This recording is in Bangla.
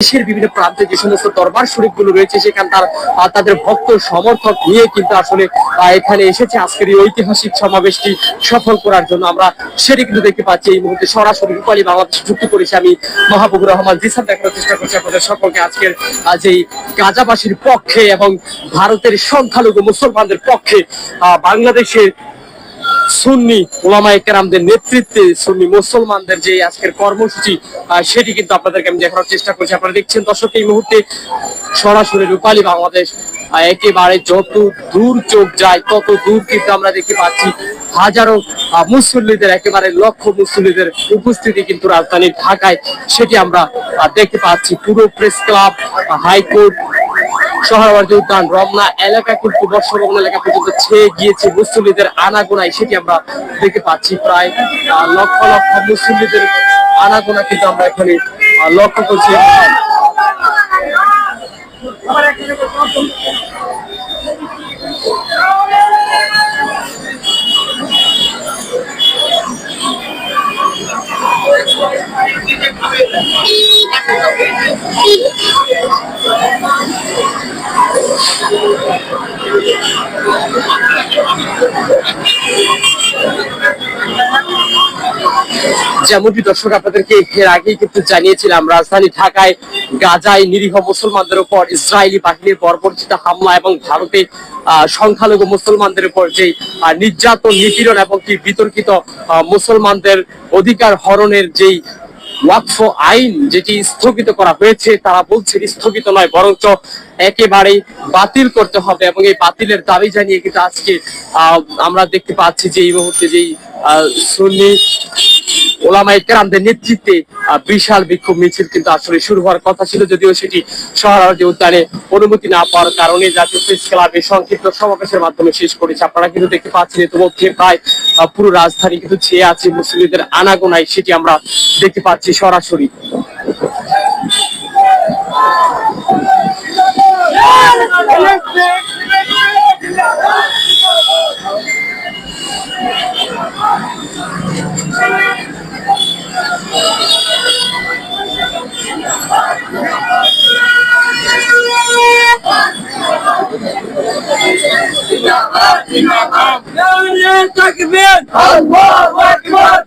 দেশের বিভিন্ন প্রান্তে যে সমস্ত দরবার শরীফগুলো রয়েছে সেখানে তাদের ভক্ত সমর্থক নিয়ে কিন্তু আসলে এখানে এসেছে আজকের এই ঐতিহাসিক সমাবেশটি সফল করার জন্য। আমরা সেটি কিন্তু দেখতে পাচ্ছি এই মুহূর্তে সরাসরি রূপালী বাংলাদেশ যুক্ত করেছি আমি মাহবুবুর রহমান জিসান দেখানোর চেষ্টা করছি আপনাদের সকলকে আজকের যে গাজাবাসীর পক্ষে এবং ভারতের সংখ্যালঘু মুসলমানদের পক্ষে বাংলাদেশের সুন্নি ওলামায়ে কেরামদের নেতৃত্বে সুন্নি মুসলমানদের যে আজকের কর্মসূচি সেটি কিন্তু আপনাদেরকে আমি দেখানোর চেষ্টা করছি। আপনারা দেখছেন দর্শক এই মুহূর্তে সরাসরি রূপালী বাংলাদেশ একেবারে যত দূর চোখ যায় তত দূর কিন্তু আমরা দেখতে পাচ্ছি হাজারো মুসল্লিদের একেবারে লক্ষ মুসল্লিদের উপস্থিতি কিন্তু রাজধানী ঢাকায় সেটি আমরা দেখতে পাচ্ছি। পুরো প্রেস ক্লাব, হাইকোর্ট, সোহরাওয়ার্দী উদ্যান, রমনা এলাকা কিন্তু বর্ষবরণ এলাকা পর্যন্ত ছেয়ে গিয়েছে মুসল্লিদের আনাগোনায় সেটি আমরা দেখতে পাচ্ছি। প্রায় লক্ষ লক্ষ মুসল্লিদের আনাগোনা কিন্তু আমরা এখানে লক্ষ্য করছি। যেমনটি দর্শক আপনাদেরকে এর আগেই কিন্তু জানিয়েছিলাম, রাজধানী ঢাকায় গাজায় নিরীহ মুসলমানদের উপর ইসরায়েলি বাহিনীর বর্বরচিত হামলা এবং ভারতে সংখ্যালঘু মুসলমানদের উপর যে নির্যাতন, নিপীড়ন এবং কি বিতর্কিত মুসলমানদের অধিকার হরণের যেই ওয়াকফ আইন যেটি স্থগিত করা হয়েছে, তারা বলছেন স্থগিত নয় বরঞ্চ একেবারেই বাতিল করতে হবে এবং এই বাতিলের দাবি জানিয়ে কিন্তু আজকে আমরা দেখতে পাচ্ছি যে এই মুহূর্তে যেই সুন্নি ওলামায়ে কেরামদের নেতৃত্বে বিশাল বিক্ষোভ মিছিল কিন্তু আসলে শুরু হওয়ার কথা ছিল, যদিও সেটি সোহরাওয়ার্দী উদ্যানে অনুমতি না পাওয়ার কারণে জাতীয় প্রেস ক্লাবে সংক্ষিপ্ত সমাবেশের মাধ্যমে শেষ করেছে। আপনারা কিন্তু দেখতে পাচ্ছেন ইতিমধ্যে প্রায় পুরো রাজধানী কিন্তু ছেয়ে আছে মুসল্লিদের আনাগোনায়, সেটি আমরা দেখতে পাচ্ছি সরাসরি। তাকবীর, আল্লাহু আকবার।